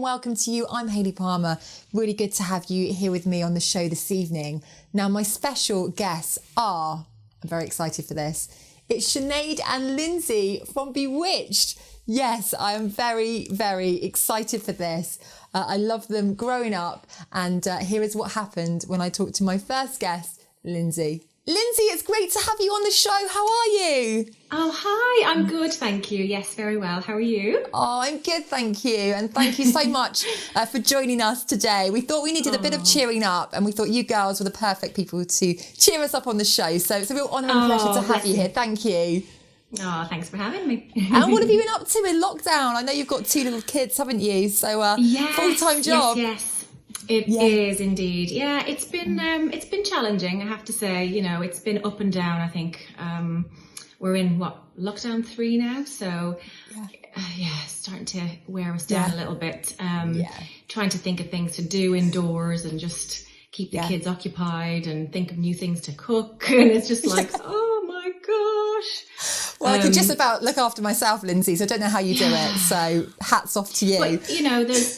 warm welcome to you. I'm Hayley Palmer. Really good to have you here with me on the show this evening. Now, my special guests are, I'm very excited for this, it's Sinéad and Lindsay from Bewitched. Yes, I am very, very excited for this. I love them growing up, and here is what happened when I talked to my first guest, Lindsay. Lindsay, it's great to have you on the show. How are you? Oh, hi. I'm good, thank you. Yes, very well. How are you? Oh, I'm good, thank you. And thank you so much for joining us today. We thought we needed a bit of cheering up, and we thought you girls were the perfect people to cheer us up on the show. So it's a real honour and pleasure to have you here. Thank you. Oh, thanks for having me. And what have you been up to in lockdown? I know you've got 2 little kids, haven't you? So yes, full-time job. Yes. It is indeed. Yeah, it's been challenging, I have to say. You know, it's been up and down. I think we're in lockdown 3 now, so starting to wear us down a little bit. Trying to think of things to do indoors and just keep the kids occupied and think of new things to cook, and it's just like, oh my gosh. Well, I could just about look after myself, Lindsay. So I don't know how you do it. So hats off to you. But you know, there's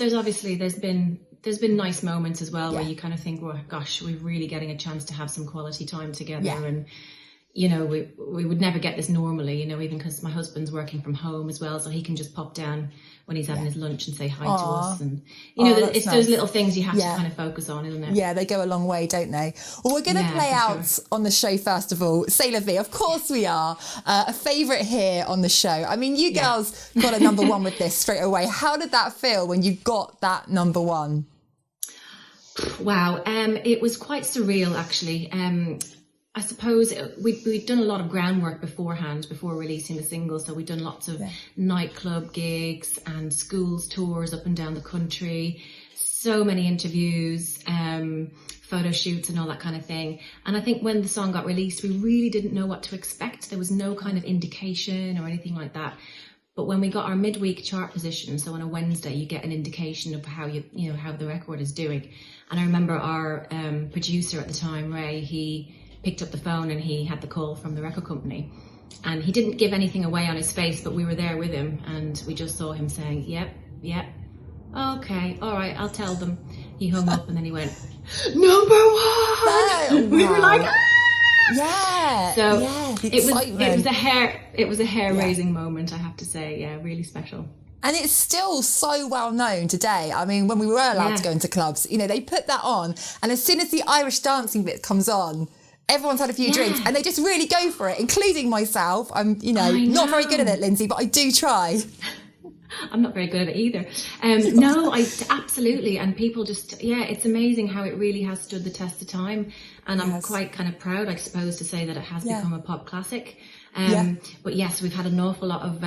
been nice moments as well where you kind of think, well, gosh, we're really getting a chance to have some quality time together. And, you know, we would never get this normally, you know, even because my husband's working from home as well. So he can just pop down when he's having his lunch and say hi to us. And, you know, it's nice. Those little things you have to kind of focus on, isn't it? Yeah, they go a long way, don't they? Well, we're going to play out on the show, first of all. C'est la vie, of course we are. A favourite here on the show. I mean, you girls got a number 1 with this straight away. How did that feel when you got that number 1? Wow, it was quite surreal, actually. I suppose we'd done a lot of groundwork beforehand, before releasing the single. So we'd done lots of nightclub gigs and schools tours up and down the country, so many interviews, photo shoots and all that kind of thing. And I think when the song got released, we really didn't know what to expect. There was no kind of indication or anything like that. But when we got our midweek chart position, so on a Wednesday, you get an indication of how how the record is doing. And I remember our producer at the time, Ray, he picked up the phone and he had the call from the record company. And he didn't give anything away on his face, but we were there with him, and we just saw him saying, yep, okay, all right, I'll tell them. He hung up and then he went, number 1! We were like, ah! Yeah. So it was a hair-raising moment, I have to say. Yeah, really special. And it's still so well known today. I mean, when we were allowed to go into clubs, you know, they put that on, and as soon as the Irish dancing bit comes on, everyone's had a few drinks and they just really go for it, including myself. I'm, not very good at it, Lindsay, but I do try. I'm not very good at it either. No, absolutely. And people just, it's amazing how it really has stood the test of time. And I'm quite kind of proud, I suppose, to say that it has become a pop classic. But yes, we've had an awful lot of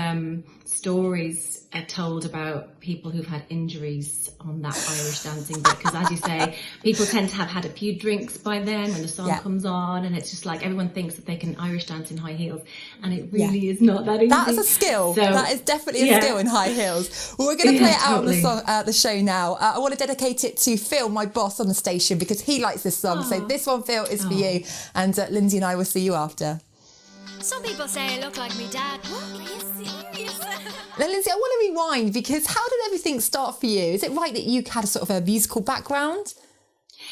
stories told about people who've had injuries on that Irish dancing bit, because as you say, people tend to have had a few drinks by then when the song comes on, and it's just like everyone thinks that they can Irish dance in high heels, and it really is not that easy. That's a skill. So, that is definitely a skill in high heels. Well, we're going to play it out on the show now. I want to dedicate it to Phil, my boss on the station, because he likes this song. So this one, Phil, is for you, and Lindsay and I will see you after. Some people say I look like my dad. What? Are you serious? Now, Lindsay, I want to rewind, because how did everything start for you? Is it right that you had a sort of a musical background?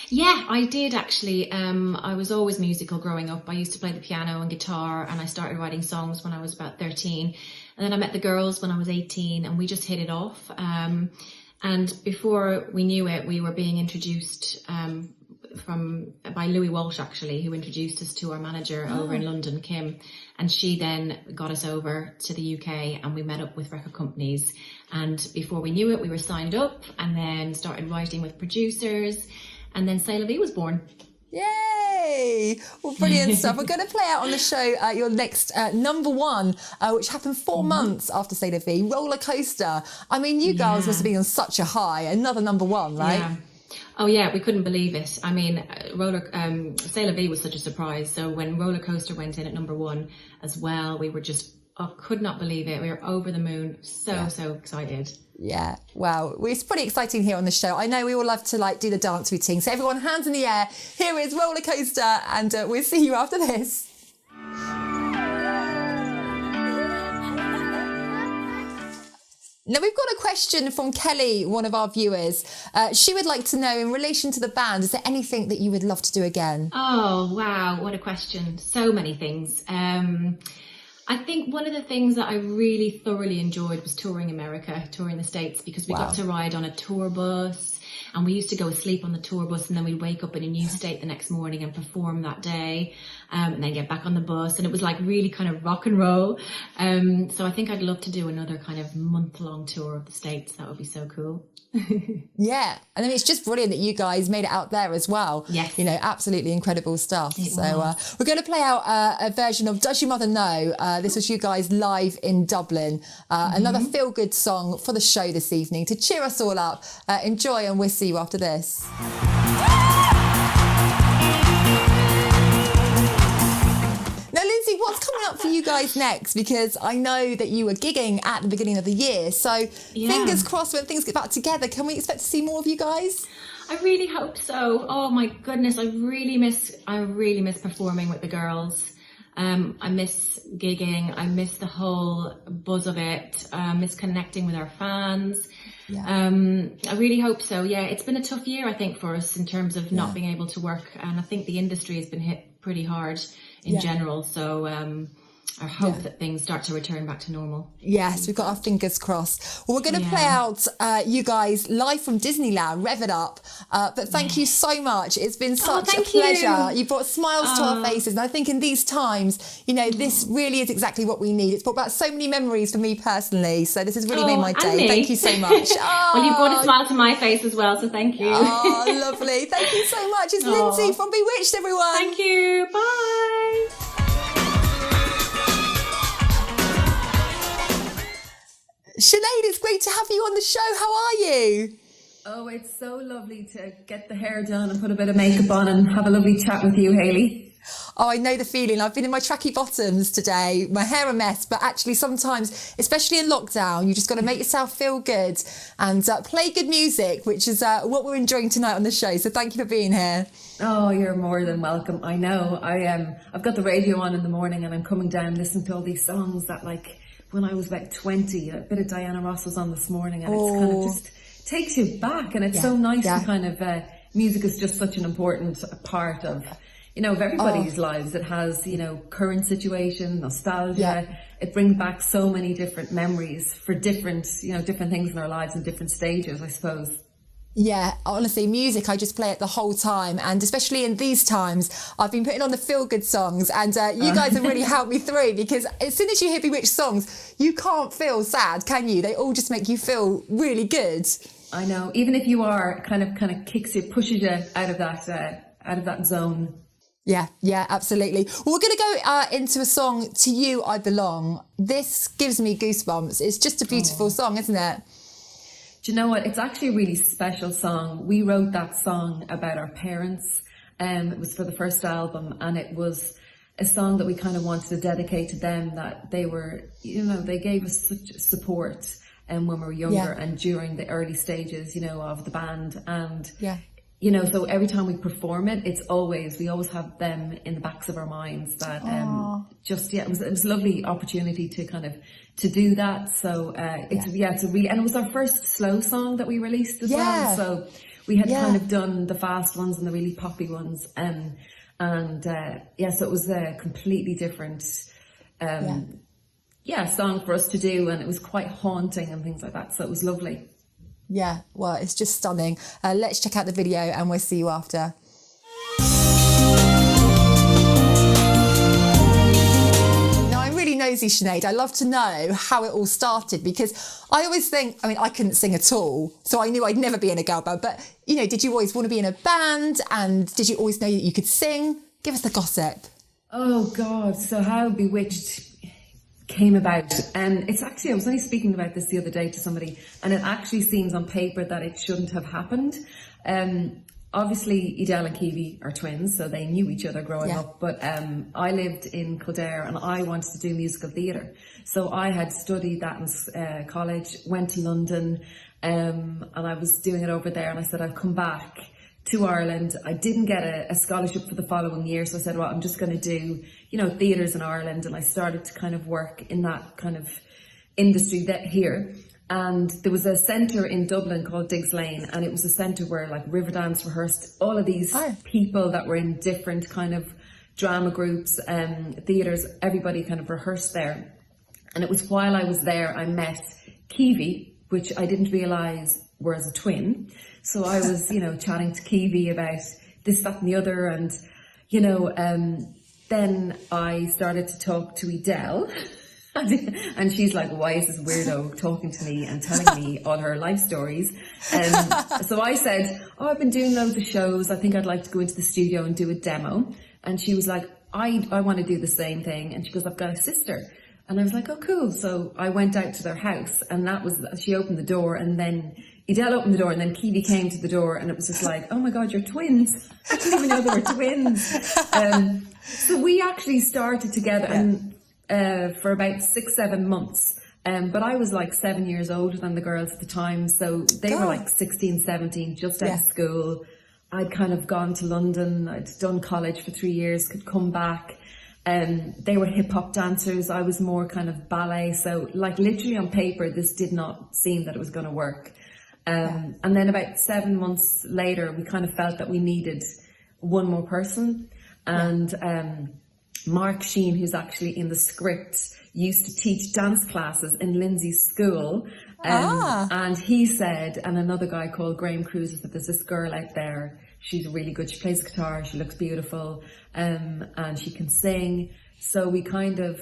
Yeah, I did actually. I was always musical growing up. I used to play the piano and guitar, and I started writing songs when I was about 13. And then I met the girls when I was 18, and we just hit it off. And before we knew it, we were being introduced by Louis Walsh, actually, who introduced us to our manager over in London, Kim, and she then got us over to the UK, and we met up with record companies, and before we knew it, we were signed up and then started writing with producers, and then C'est la vie was born. Yay! Well, brilliant stuff. We're going to play out on the show your next number 1, which happened 4 months after C'est la vie, Roller Coaster. I mean, you girls must have been on such a high. Another number 1, right? Yeah. Oh yeah, we couldn't believe it. I mean, C'est la vie was such a surprise. So when Roller Coaster went in at number 1 as well, we were just could not believe it. We were over the moon. So excited. Yeah, wow. Well, it's pretty exciting here on the show. I know we all love to do the dance routine. So everyone, hands in the air. Here is Roller Coaster, and we'll see you after this. Now, we've got a question from Kelly, one of our viewers. She would like to know, in relation to the band, is there anything that you would love to do again? Oh, wow. What a question. So many things. I think one of the things that I really thoroughly enjoyed was touring America, touring the States, because we got to ride on a tour bus, and we used to go asleep on the tour bus, and then we'd wake up in a new state the next morning and perform that day, and then get back on the bus. And it was like really kind of rock and roll. So I think I'd love to do another kind of month-long tour of the States. That would be so cool. Yeah. And I mean, it's just brilliant that you guys made it out there as well. Yes. You know, absolutely incredible stuff. We're going to play out a version of Does Your Mother Know? This was you guys live in Dublin. Another feel-good song for the show this evening to cheer us all up. Enjoy, and we'll see you after this. Now, Lindsay, what's coming up for you guys next? Because I know that you were gigging at the beginning of the year. So fingers crossed when things get back together, can we expect to see more of you guys? I really hope so. Oh my goodness, I really miss performing with the girls. I miss gigging. I miss the whole buzz of it. I miss connecting with our fans. I really hope so. Yeah, it's been a tough year, I think, for us in terms of not being able to work. And I think the industry has been hit pretty hard in general. So I hope that things start to return back to normal. Yes, we've got our fingers crossed. Well, we're going to play out you guys live from Disneyland, Rev It Up. But thank you so much. It's been such a pleasure. You brought smiles to our faces. And I think in these times, you know, this really is exactly what we need. It's brought back so many memories for me personally. So this has really made my day. Me. Thank you so much. Well, you brought a smile to my face as well, so thank you. Oh, lovely. Thank you so much. It's Lindsay from Bewitched, everyone. Thank you. Bye. Sinead, it's great to have you on the show. How are you? Oh, it's so lovely to get the hair done and put a bit of makeup on and have a lovely chat with you, Hayley. Oh, I know the feeling. I've been in my tracky bottoms today. My hair a mess, but actually sometimes, especially in lockdown, you just got to make yourself feel good and play good music, which is what we're enjoying tonight on the show. So thank you for being here. Oh, you're more than welcome. I know. I've got the radio on in the morning and I'm coming down listening to all these songs that, like, when I was about 20, a bit of Diana Ross was on this morning, and it's kind of just takes you back, and it's so nice to kind of, music is just such an important part of, you know, of everybody's lives. It has, you know, current situation, nostalgia. It brings back so many different memories for different, you know, different things in our lives and different stages, I suppose. Yeah, honestly, music, I just play it the whole time. And especially in these times, I've been putting on the feel-good songs, and you guys have really helped me through, because as soon as you hear Bewitched songs, you can't feel sad, can you? They all just make you feel really good. I know. Even if you are kind of kicks you, pushes you out of that zone. Yeah, absolutely. Well, we're going to go into a song, To You I Belong. This gives me goosebumps. It's just a beautiful song, isn't it? Do you know what? It's actually a really special song. We wrote that song about our parents. It was for the first album, and it was a song that we kind of wanted to dedicate to them, that they were, you know, they gave us such support when we were younger and during the early stages, you know, of the band. And, you know, so every time we perform it, we always have them in the backs of our minds that it was a lovely opportunity to kind of to do that. So it's a really, and it was our first slow song that we released as well. So we had kind of done the fast ones and the really poppy ones, so it was a completely different song for us to do, and it was quite haunting and things like that. So it was lovely. Yeah, well, it's just stunning. Let's check out the video and we'll see you after. Nosy, Sinead, I love to know how it all started, because I always think, I mean, I couldn't sing at all, so I knew I'd never be in a girl band, but, you know, did you always want to be in a band, and did you always know that you could sing? Give us the gossip. Oh God, so how Bewitched came about, and it's actually, I was only speaking about this the other day to somebody, and it actually seems on paper that it shouldn't have happened. Obviously, Edel and Kiwi are twins, so they knew each other growing up. But I lived in Kildare and I wanted to do musical theatre. So I had studied that in college, went to London, and I was doing it over there. And I said, I've come back to Ireland. I didn't get a scholarship for the following year. So I said, well, I'm just going to do, you know, theatres in Ireland. And I started to kind of work in that kind of industry that here. And there was a centre in Dublin called Diggs Lane, and it was a centre where like Riverdance rehearsed, all of these people that were in different kind of drama groups, theatres, everybody kind of rehearsed there. And it was while I was there, I met Kiwi, which I didn't realise was a twin. So I was, you know, chatting to Kiwi about this, that and the other. And, you know, then I started to talk to Edel. And she's like, why is this weirdo talking to me and telling me all her life stories? So I said, oh, I've been doing loads of shows. I think I'd like to go into the studio and do a demo. And she was like, I want to do the same thing. And she goes, I've got a sister. And I was like, oh, cool. So I went out to their house, and she opened the door, and then Edel opened the door, and then Kiwi came to the door, and it was just like, oh my God, you're twins. I didn't even know they were twins. So we actually started together and for about 6-7 months. But I was like 7 years older than the girls at the time. So they were like 16, 17, just out of school. I'd kind of gone to London. I'd done college for 3 years, could come back. They were hip hop dancers. I was more kind of ballet. So like literally on paper, this did not seem that it was going to work. And then about 7 months later, we kind of felt that we needed one more person. And Mark Sheen, who's actually in the script, used to teach dance classes in Lindsay's school. And he said, and another guy called Graham Cruiser, that there's this girl out there. She's really good. She plays guitar. She looks beautiful. And she can sing. So we kind of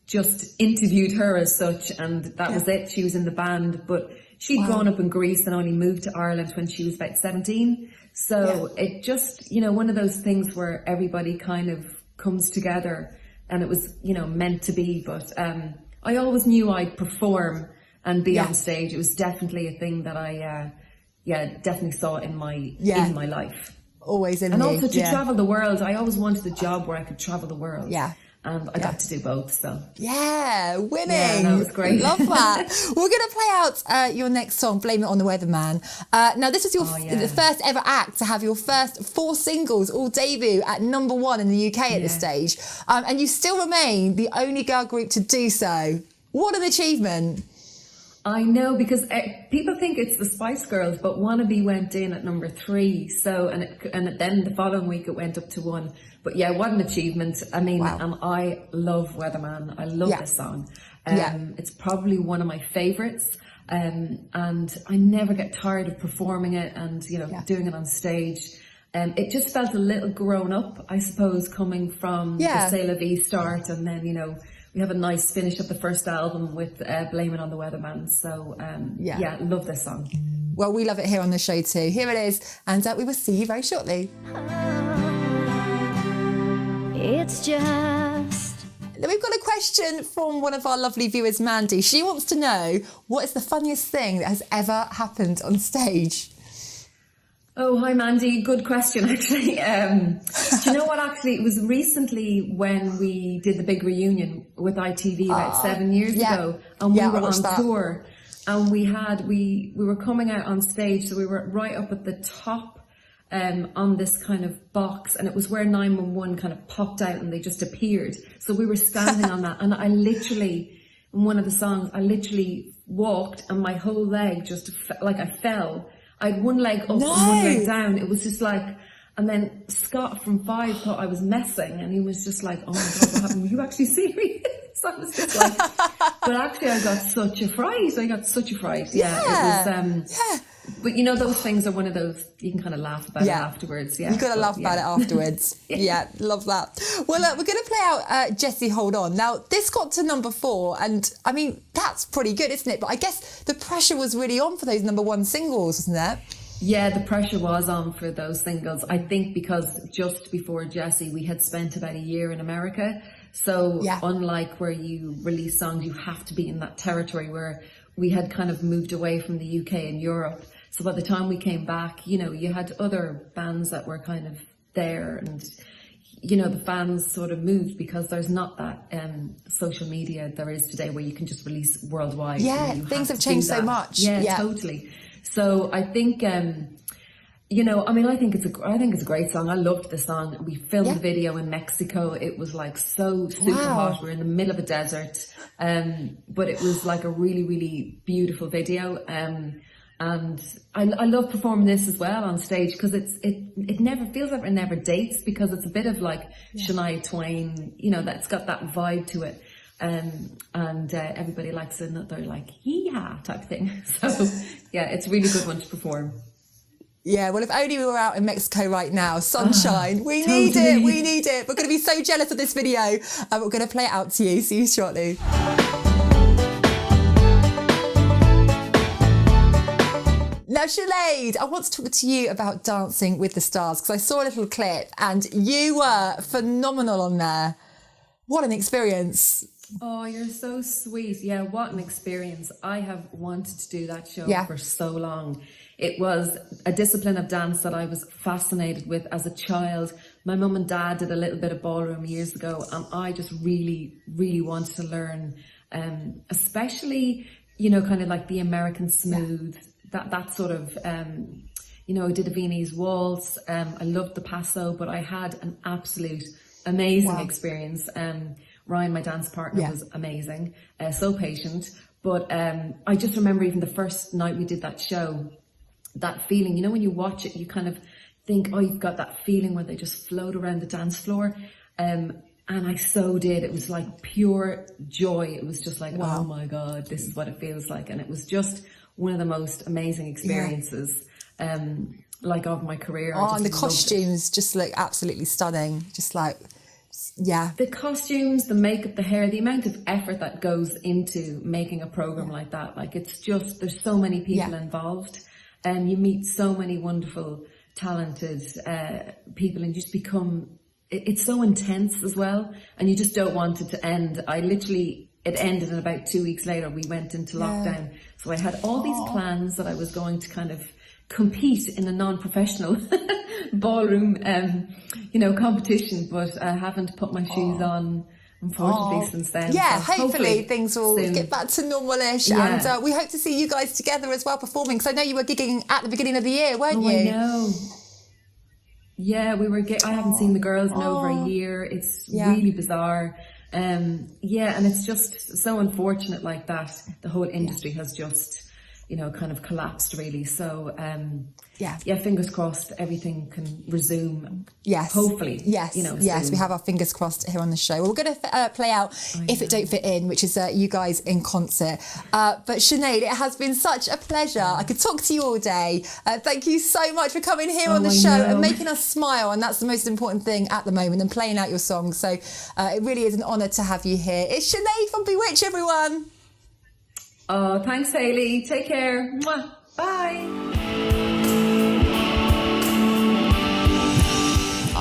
just interviewed her as such. And that was it. She was in the band. But she'd grown up in Greece and only moved to Ireland when she was about 17. So it just, you know, one of those things where everybody kind of comes together, and it was, you know, meant to be. But I always knew I'd perform and be on stage. It was definitely a thing that I definitely saw in my life. Always in and you. Also to travel the world. I always wanted a job where I could travel the world. And I got to do both, so. Winning. Yeah, that was great. Love that. We're going to play out your next song, Blame It on the Weatherman. Now, this is your the first ever act to have your first 4 singles all debut at #1 in the UK at this stage. And you still remain the only girl group to do so. What an achievement. I know, because people think it's the Spice Girls, but Wannabe went in at #3. So, and then the following week it went up to 1. But yeah, what an achievement. I mean, I love Weatherman. I love this song. It's probably one of my favourites. And I never get tired of performing it and, you know, doing it on stage. It just felt a little grown up, I suppose, coming from the C'est La Vie start. And then, you know, we have a nice finish of the first album with Blame It on the Weatherman. So, love this song. Well, we love it here on the show too. Here it is. And we will see you very shortly. It's just... We've got a question from one of our lovely viewers, Mandy. She wants to know, what is the funniest thing that has ever happened on stage? Oh, hi, Mandy. Good question, actually. Do you know what, actually? It was recently when we did the big reunion with ITV about 7 years ago. And we were on tour. And we were coming out on stage. So we were right up at the top on this kind of box. And it was where 911 kind of popped out and they just appeared. So we were standing on that. And I literally, in one of the songs, I literally walked and my whole leg just, like I fell. I had one leg up and one leg down. It was just like, and then Scott from 5 thought I was messing, and he was just like, oh my God, what happened? Were you actually serious? I was just like, but actually I got such a fright. Yeah. It was, but you know, those things are one of those, you can kind of laugh about it afterwards. Yeah. You've got to laugh about it afterwards. Love that. Well, we're going to play out Jessie Hold On. Now, this got to #4, and I mean, that's pretty good, isn't it? But I guess the pressure was really on for those #1 singles, wasn't it? Yeah, the pressure was on for those singles. I think because just before Jessie, we had spent about a year in America. So unlike where you release songs, you have to be in that territory, where we had kind of moved away from the UK and Europe. So by the time we came back, you know, you had other bands that were kind of there, and, you know, the fans sort of moved because there's not that social media there is today where you can just release worldwide. Yeah, things have changed so much. Yeah, totally. So I think You know, I mean, I think it's a great song. I loved the song. We filmed the video in Mexico. It was like so super hot. We're in the middle of a desert, but it was like a really, really beautiful video. And I love performing this as well on stage because it never feels like it never dates, because it's a bit of like Shania Twain. You know, that's got that vibe to it. And everybody likes another like hee-haw type thing. So yeah, it's a really good one to perform. Yeah, well, if only we were out in Mexico right now, sunshine. We need it. We need it. We're going to be so jealous of this video. And we're going to play it out to you. See you shortly. Now, Sinéad, I want to talk to you about Dancing with the Stars, because I saw a little clip and you were phenomenal on there. What an experience. Oh, you're so sweet. Yeah, what an experience. I have wanted to do that show for so long. It was a discipline of dance that I was fascinated with as a child. My mum and dad did a little bit of ballroom years ago, and I just really, really wanted to learn, especially, you know, kind of like the American smooth, that sort of, you know, I did a Viennese waltz. I loved the paso, but I had an absolute amazing experience. Ryan, my dance partner, was amazing, so patient. But I just remember even the first night we did that show, that feeling, you know, when you watch it, you kind of think, oh, you've got that feeling where they just float around the dance floor. And I so did. It was like pure joy. It was just like, oh my God, this is what it feels like. And it was just one of the most amazing experiences, like of my career. Oh, and the costumes just look absolutely stunning. Just like, the costumes, the makeup, the hair, the amount of effort that goes into making a program like that. Like, it's just, there's so many people involved. And you meet so many wonderful, talented people, and you just become, it's so intense as well, and you just don't want it to end. It ended, and about 2 weeks later we went into lockdown. So I had all these plans that I was going to kind of compete in a non-professional ballroom, you know, competition, but I haven't put my shoes on, unfortunately, since then. Yeah, so hopefully things will get back to normal-ish. And we hope to see you guys together as well performing, because I know you were gigging at the beginning of the year, weren't you? I know. Yeah, we were. I haven't seen the girls in over a year. It's really bizarre. And it's just so unfortunate like that. The whole industry has just, you know, kind of collapsed really. So, fingers crossed everything can resume. Yes. Hopefully. Yes. You know, yes, we have our fingers crossed here on the show. Well, we're going to play out If It Don't Fit In, which is you guys in concert. But Sinéad, it has been such a pleasure. I could talk to you all day. Thank you so much for coming here on the show and making us smile. And that's the most important thing at the moment, and playing out your songs. So it really is an honour to have you here. It's Sinéad from Bewitch, everyone. Oh, thanks, Hayley. Take care. Mwah. Bye.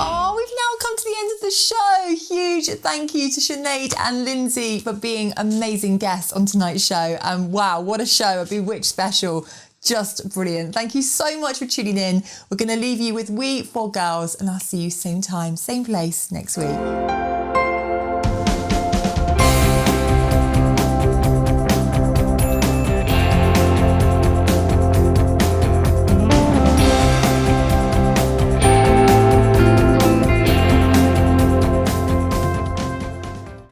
Oh, we've now come to the end of the show. Huge thank you to Sinéad and Lindsay for being amazing guests on tonight's show. And wow, what a show, a Bewitched special. Just brilliant. Thank you so much for tuning in. We're going to leave you with We Four Girls, and I'll see you same time, same place next week.